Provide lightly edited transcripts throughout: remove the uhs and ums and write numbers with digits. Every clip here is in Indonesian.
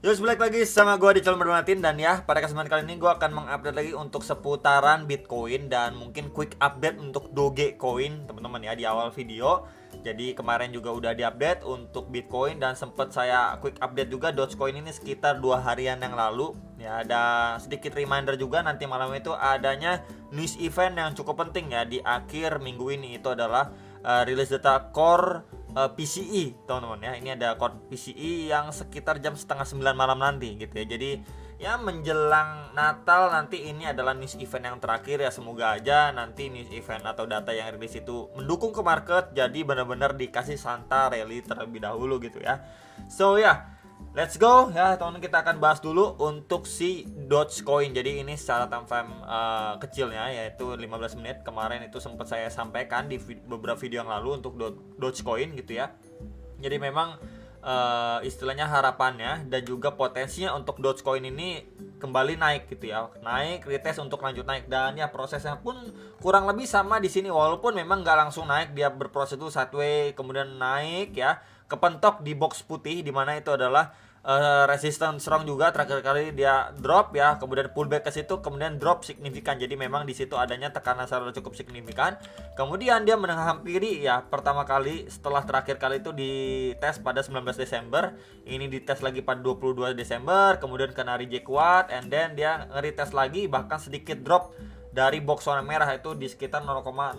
Yuk balik lagi sama gue di channel Martin. Dan ya, pada kesempatan kali ini gue akan mengupdate lagi untuk seputaran Bitcoin dan mungkin quick update untuk Dogecoin teman-teman ya di awal video. Jadi kemarin juga udah diupdate untuk Bitcoin dan sempat saya quick update juga Dogecoin ini sekitar 2 harian yang lalu. Ya, ada sedikit reminder juga nanti malam itu adanya news event yang cukup penting ya di akhir minggu ini. Itu adalah rilis data core PCE teman-teman ya. Ini ada core PCE yang sekitar jam setengah 9 malam nanti gitu ya. Jadi ya menjelang Natal nanti ini adalah news event yang terakhir ya. Semoga aja nanti news event atau data yang rilis itu mendukung ke market, jadi benar-benar dikasih Santa rally terlebih dahulu gitu ya. So ya, let's go ya teman-teman, kita akan bahas dulu untuk si Dogecoin. Jadi ini secara time frame kecilnya yaitu 15 menit. Kemarin itu sempat saya sampaikan di beberapa video yang lalu untuk Dogecoin gitu ya. Jadi memang istilahnya harapannya dan juga potensinya untuk Dogecoin ini kembali naik gitu ya. Naik, retest untuk lanjut naik, dan ya prosesnya pun kurang lebih sama di sini walaupun memang nggak langsung naik, dia berproses dulu sideways kemudian naik ya, kepentok di box putih di mana itu adalah resistance strong juga. Terakhir kali dia drop ya, kemudian pullback ke situ, kemudian drop signifikan. Jadi memang di situ adanya tekanan secara cukup signifikan. Kemudian dia menghampiri ya, pertama kali setelah terakhir kali itu dites pada 19 Desember. Ini dites lagi pada 22 Desember, kemudian kena reject kuat, and then dia nge-retest lagi bahkan sedikit drop dari box warna merah itu di sekitar 0,074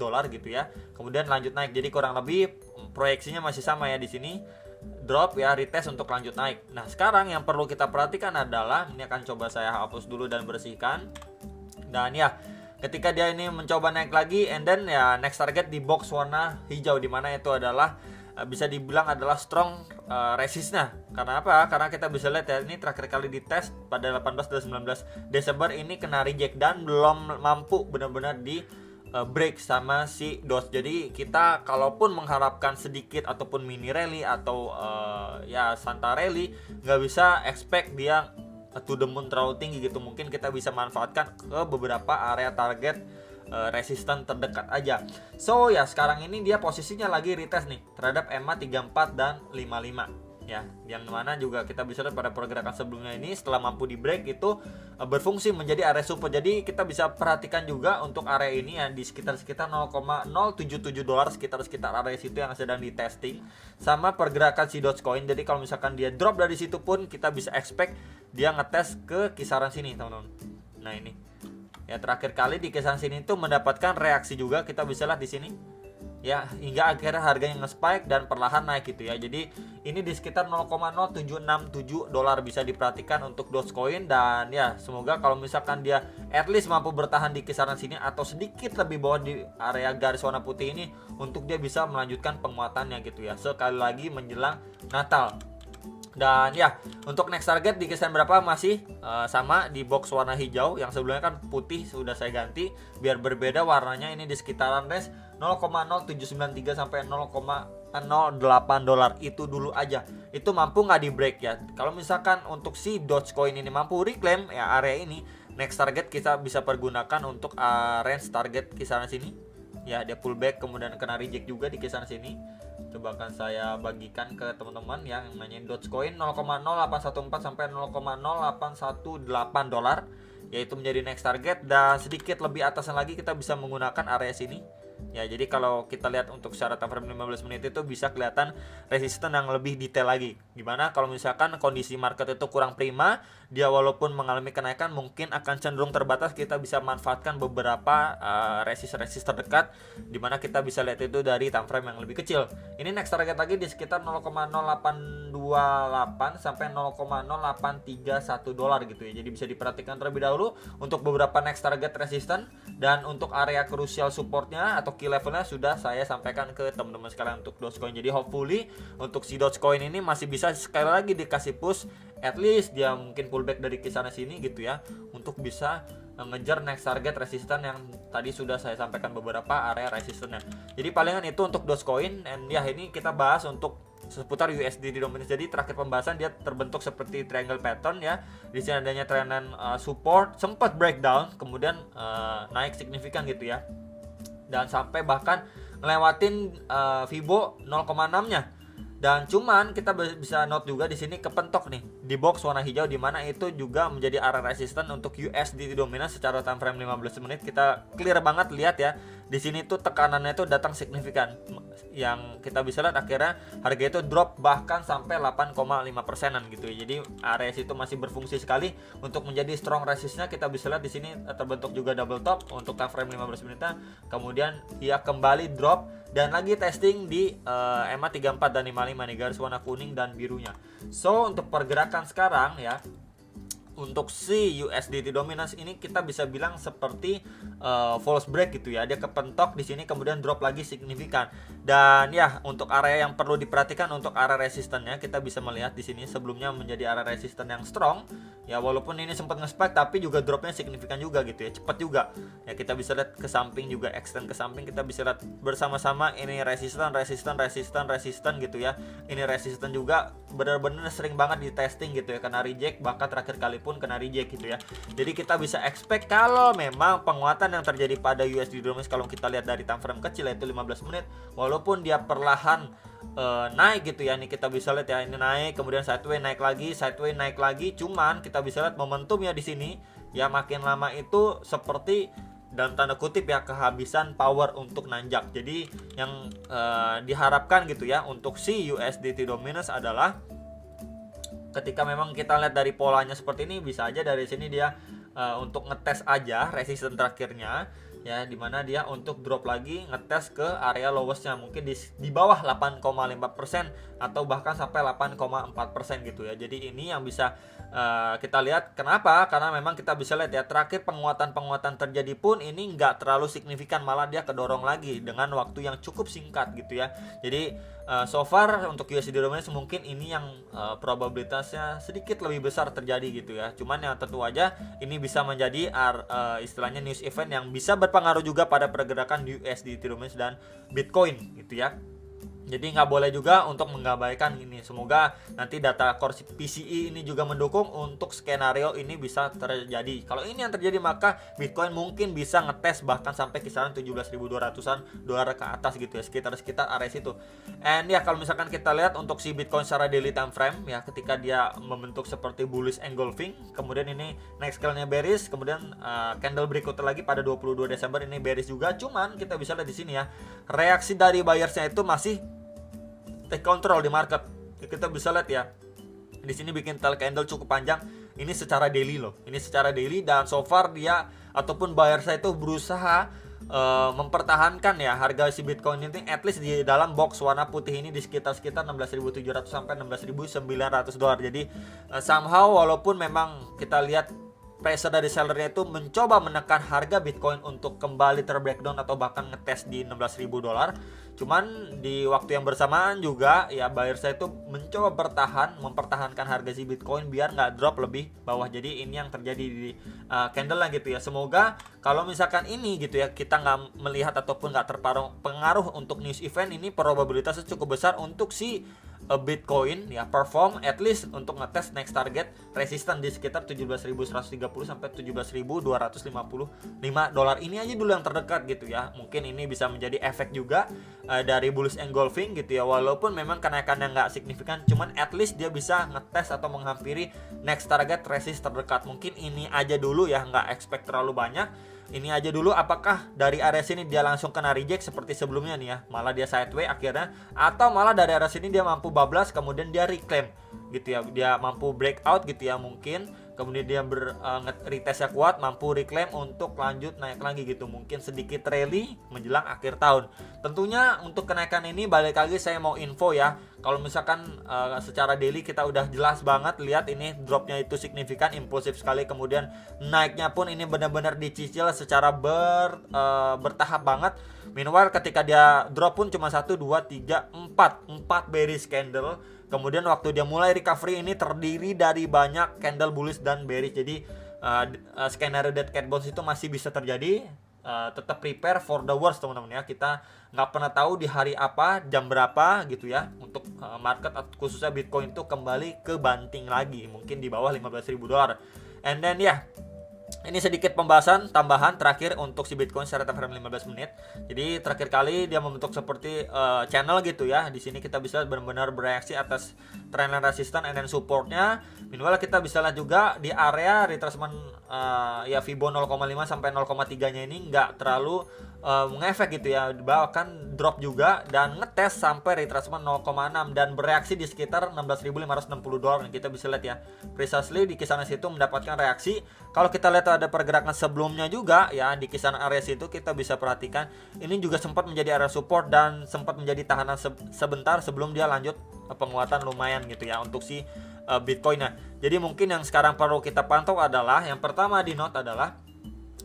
dolar gitu ya. Kemudian lanjut naik. Jadi kurang lebih proyeksinya masih sama ya di sini. Drop ya, retest untuk lanjut naik. Nah, sekarang yang perlu kita perhatikan adalah ini akan coba saya hapus dulu dan bersihkan. Dan ya, ketika dia ini mencoba naik lagi, and then ya next target di box warna hijau di mana itu adalah bisa dibilang adalah strong resistnya. Karena apa? Karena kita bisa lihat ya, ini terakhir kali dites pada 18 dan 19 Desember ini kena reject dan belum mampu benar-benar di break sama si DOS. Jadi kita kalaupun mengharapkan sedikit ataupun mini rally atau ya Santa rally, nggak bisa expect dia to the moon terlalu tinggi gitu. Mungkin kita bisa manfaatkan ke beberapa area target resisten terdekat aja. So ya, sekarang ini dia posisinya lagi retest nih terhadap EMA 34 dan 55 ya, yang mana juga kita bisa lihat pada pergerakan sebelumnya ini setelah mampu di break itu berfungsi menjadi area support. Jadi kita bisa perhatikan juga untuk area ini ya di sekitar 0,077 dolar, sekitar area situ yang sedang di testing sama pergerakan si Dogecoin. Jadi kalau misalkan dia drop dari situ pun kita bisa expect dia ngetes ke kisaran sini teman-teman. Nah ini ya, terakhir kali di kisaran sini itu mendapatkan reaksi juga, kita bisa lihat di sini ya, hingga akhirnya harganya nge-spike dan perlahan naik gitu ya. Jadi ini di sekitar 0,0767 dolar bisa diperhatikan untuk Dogecoin. Dan ya semoga kalau misalkan dia at least mampu bertahan di kisaran sini atau sedikit lebih bawah di area garis warna putih ini untuk dia bisa melanjutkan penguatannya gitu ya, sekali lagi menjelang Natal. Dan ya, untuk next target di kisaran berapa masih sama di box warna hijau. Yang sebelumnya kan putih sudah saya ganti biar berbeda warnanya. Ini di sekitaran range 0,0793 sampai 0,08 dolar itu dulu aja. Itu mampu nggak di break ya. Kalau misalkan untuk si Dogecoin ini mampu reclaim ya area ini, next target kita bisa pergunakan untuk range target kisaran sini. Ya, dia pullback kemudian kena reject juga di kisaran sini. Coba akan saya bagikan ke teman-teman yang nanyain Dogecoin 0,0814 sampai 0,0818 dolar, yaitu menjadi next target. Dan sedikit lebih atasnya lagi kita bisa menggunakan area sini. Ya, jadi kalau kita lihat untuk secara time frame 15 menit itu bisa kelihatan resisten yang lebih detail lagi. Gimana kalau misalkan kondisi market itu kurang prima, dia walaupun mengalami kenaikan mungkin akan cenderung terbatas, kita bisa manfaatkan beberapa resist terdekat dimana kita bisa lihat itu dari time frame yang lebih kecil. Ini next target lagi di sekitar 0,0828 sampai 0,0831 dolar gitu ya. Jadi bisa diperhatikan terlebih dahulu untuk beberapa next target resisten. Dan untuk area crucial supportnya atau key levelnya sudah saya sampaikan ke teman-teman sekalian untuk Dogecoin. Jadi hopefully untuk si Dogecoin ini masih bisa sekali lagi dikasih push, at least dia mungkin pullback dari kisaran sini gitu ya, untuk bisa ngejar next target resisten yang tadi sudah saya sampaikan beberapa area resistennya. Jadi palingan itu untuk Dogecoin. And ya, ini kita bahas untuk seputar USD dominance. Jadi terakhir pembahasan dia terbentuk seperti triangle pattern ya. Di sini adanya trendan support, sempat breakdown, kemudian naik signifikan gitu ya. Dan sampai bahkan ngelewatin Fibo 0,6-nya. Dan cuman kita bisa note juga di sini kepentok nih di box warna hijau, di mana itu juga menjadi area resisten untuk USDT dominance secara time frame 15 menit. Kita clear banget lihat ya. Di sini tuh tekanannya itu datang signifikan. Yang kita bisa lihat akhirnya harga itu drop bahkan sampai 8,5%-an gitu ya. Jadi area situ masih berfungsi sekali untuk menjadi strong resistnya. Kita bisa lihat di sini terbentuk juga double top untuk time frame 15 menitnya. Kemudian dia kembali drop dan lagi testing di EMA 34 dan 55 nih, garis warna kuning dan birunya. So untuk pergerakan sekarang ya, untuk si USDT dominance ini kita bisa bilang seperti false break gitu ya. Dia kepentok di sini kemudian drop lagi signifikan. Dan ya untuk area yang perlu diperhatikan untuk area resistennya, kita bisa melihat di sini sebelumnya menjadi area resisten yang strong. Ya walaupun ini sempat nge-spike tapi juga dropnya signifikan juga gitu ya, cepat juga. Ya kita bisa lihat ke samping juga, extend ke samping, kita bisa lihat bersama-sama ini resisten gitu ya. Ini resisten juga benar-benar sering banget di testing gitu ya, kena reject, bahkan terakhir kali pun kena reject gitu ya. Jadi kita bisa expect kalau memang penguatan yang terjadi pada USD dominance kalau kita lihat dari time frame kecil yaitu 15 menit, walaupun dia perlahan naik gitu ya. Ini kita bisa lihat ya, ini naik kemudian sideways naik lagi, cuman kita bisa lihat momentumnya di sini ya, makin lama itu seperti dalam tanda kutip ya kehabisan power untuk nanjak. Jadi yang diharapkan gitu ya untuk si USDT dominance adalah ketika memang kita lihat dari polanya seperti ini, bisa aja dari sini dia untuk ngetes aja resisten terakhirnya ya, dimana dia untuk drop lagi ngetes ke area lowestnya mungkin di bawah 8,5% atau bahkan sampai 8,4% gitu ya. Jadi ini yang bisa kita lihat. Kenapa? Karena memang kita bisa lihat ya, terakhir penguatan terjadi pun ini nggak terlalu signifikan, malah dia kedorong lagi dengan waktu yang cukup singkat gitu ya. Jadi so far untuk USD dominance mungkin ini yang probabilitasnya sedikit lebih besar terjadi gitu ya. Cuman yang tentu aja ini bisa menjadi istilahnya news event yang bisa berpengaruh juga pada pergerakan USD dominance dan Bitcoin gitu ya. Jadi nggak boleh juga untuk mengabaikan ini. Semoga nanti data core PCE ini juga mendukung untuk skenario ini bisa terjadi. Kalau ini yang terjadi maka Bitcoin mungkin bisa ngetes bahkan sampai kisaran 17.200-an dolar ke atas gitu ya, sekitar area situ. And ya kalau misalkan kita lihat untuk si Bitcoin secara daily time frame ya, ketika dia membentuk seperti bullish engulfing, kemudian ini next scale-nya bearish, kemudian candle berikutnya lagi pada 22 Desember ini bearish juga. Cuman kita bisa lihat di sini ya, reaksi dari buyersnya itu masih take control di market. Kita bisa lihat ya, di sini bikin tail candle cukup panjang. Ini secara daily loh. Ini secara daily dan so far dia ataupun buyer saya itu berusaha mempertahankan ya harga si Bitcoin ini at least di dalam box warna putih ini di sekitar 16.700 sampai 16.900 dolar. Jadi somehow walaupun memang kita lihat pressure dari sellernya itu mencoba menekan harga Bitcoin untuk kembali terbreakdown atau bahkan ngetes di 16.000 dolar. Cuman di waktu yang bersamaan juga ya buyer saya itu mencoba mempertahankan harga si Bitcoin biar nggak drop lebih bawah. Jadi ini yang terjadi di candle lah gitu ya. Semoga kalau misalkan ini gitu ya kita nggak melihat ataupun nggak terpengaruh untuk news event ini, probabilitasnya cukup besar untuk si Bitcoin ya perform at least untuk ngetes next target resisten di sekitar 17.130 sampai 17.255 dolar. Ini aja dulu yang terdekat gitu ya. Mungkin ini bisa menjadi efek juga dari bullish engulfing gitu ya. Walaupun memang kenaikannya nggak signifikan, cuman at least dia bisa ngetes atau menghampiri next target resist terdekat. Mungkin ini aja dulu ya, nggak expect terlalu banyak. Ini aja dulu, apakah dari area sini dia langsung kena reject seperti sebelumnya nih ya, malah dia sideways akhirnya, atau malah dari area sini dia mampu bablas kemudian dia reclaim gitu ya, dia mampu breakout gitu ya mungkin, kemudian dia retestnya kuat, mampu reclaim untuk lanjut naik lagi gitu, mungkin sedikit rally menjelang akhir tahun. Tentunya untuk kenaikan ini balik lagi saya mau info ya, kalau misalkan secara daily kita udah jelas banget lihat ini dropnya itu signifikan, impulsif sekali, kemudian naiknya pun ini benar-benar dicicil secara bertahap banget. Meanwhile ketika dia drop pun cuma 1, 2, 3, 4 bearish candle. Kemudian waktu dia mulai recovery ini terdiri dari banyak candle bullish dan bearish. Jadi skenario dead cat bounce itu masih bisa terjadi. Tetap prepare for the worst teman-teman ya. Kita nggak pernah tahu di hari apa, jam berapa gitu ya, untuk market khususnya Bitcoin itu kembali ke banting lagi, mungkin di bawah 15.000 dolar. And then ya Ini sedikit pembahasan tambahan terakhir untuk si Bitcoin secara time frame 15 menit. Jadi terakhir kali dia membentuk seperti channel gitu ya. Di sini kita bisa benar-benar bereaksi atas trendline resistance and then supportnya. Minimal kita bisa lihat juga di area retracement ya Fibo 0,5 sampai 0,3-nya ini nggak terlalu mengefek gitu ya, bahkan drop juga dan ngetes sampai retracement 0,6 dan bereaksi di sekitar $16.560. Kita bisa lihat ya, precisely di kisaran situ mendapatkan reaksi. Kalau kita lihat ada pergerakan sebelumnya juga ya, di kisaran area situ kita bisa perhatikan ini juga sempat menjadi area support dan sempat menjadi tahanan sebentar sebelum dia lanjut penguatan lumayan gitu ya untuk si Bitcoin-nya. Jadi mungkin yang sekarang perlu kita pantau adalah, yang pertama di note adalah,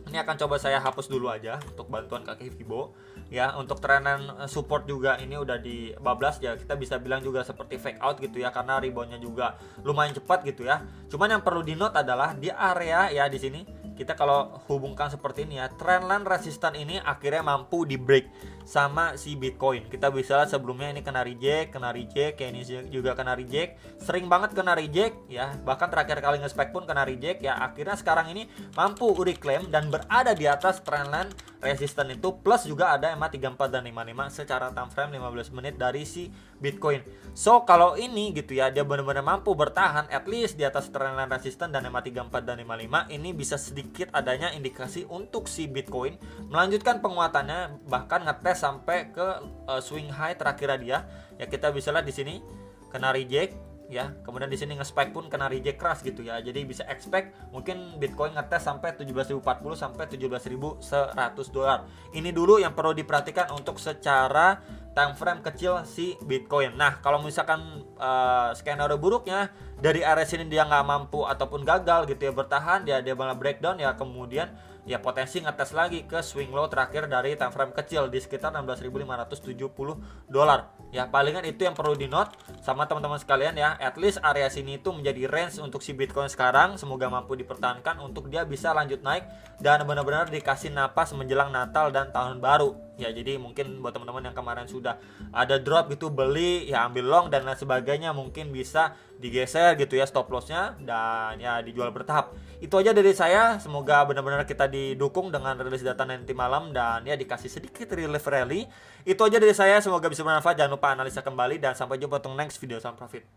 ini akan coba saya hapus dulu aja untuk bantuan kaki Fibo ya. Untuk trendline support juga ini udah dibablas ya, kita bisa bilang juga seperti fake out gitu ya, karena reboundnya juga lumayan cepat gitu ya. Cuman yang perlu di note adalah di area ya, di sini kita kalau hubungkan seperti ini ya, trendline resistance ini akhirnya mampu di break sama si Bitcoin. Kita bisa lihat sebelumnya ini kena reject, ya ini juga kena reject, sering banget kena reject ya, bahkan terakhir kali nge-spike pun kena reject ya. Akhirnya sekarang ini mampu reclaim dan berada di atas trendline resistance itu, plus juga ada EMA 34 dan 55 secara time frame 15 menit dari si Bitcoin. So kalau ini gitu ya, dia benar-benar mampu bertahan at least di atas trendline resistance dan EMA 34 dan 55, ini bisa sedikit adanya indikasi untuk si Bitcoin melanjutkan penguatannya, bahkan ngetes sampai ke swing high terakhir dia ya. Kita bisa lihat di sini kena reject ya, kemudian di sini nge-spike pun kena reject keras gitu ya. Jadi bisa expect mungkin Bitcoin ngetes sampai 17.040 sampai 17.100 dolar. Ini dulu yang perlu diperhatikan untuk secara time frame kecil si Bitcoin. Nah, kalau misalkan skenario buruknya dari area sini dia nggak mampu ataupun gagal gitu ya bertahan, dia malah breakdown ya, kemudian ya potensi ngetes lagi ke swing low terakhir dari time frame kecil di sekitar 16.570 dolar. Ya palingan itu yang perlu di note sama teman-teman sekalian ya. At least area sini itu menjadi range untuk si Bitcoin sekarang. Semoga mampu dipertahankan untuk dia bisa lanjut naik dan benar-benar dikasih napas menjelang Natal dan tahun baru. Ya jadi mungkin buat teman-teman yang kemarin sudah ada drop gitu, beli ya ambil long dan lain sebagainya, mungkin bisa digeser gitu ya stop lossnya dan ya dijual bertahap. Itu aja dari saya, semoga benar-benar kita didukung dengan rilis data nanti malam dan ya dikasih sedikit relief rally. Itu aja dari saya, semoga bisa bermanfaat. Jangan lupa analisa kembali dan sampai jumpa untuk next video. Salam profit.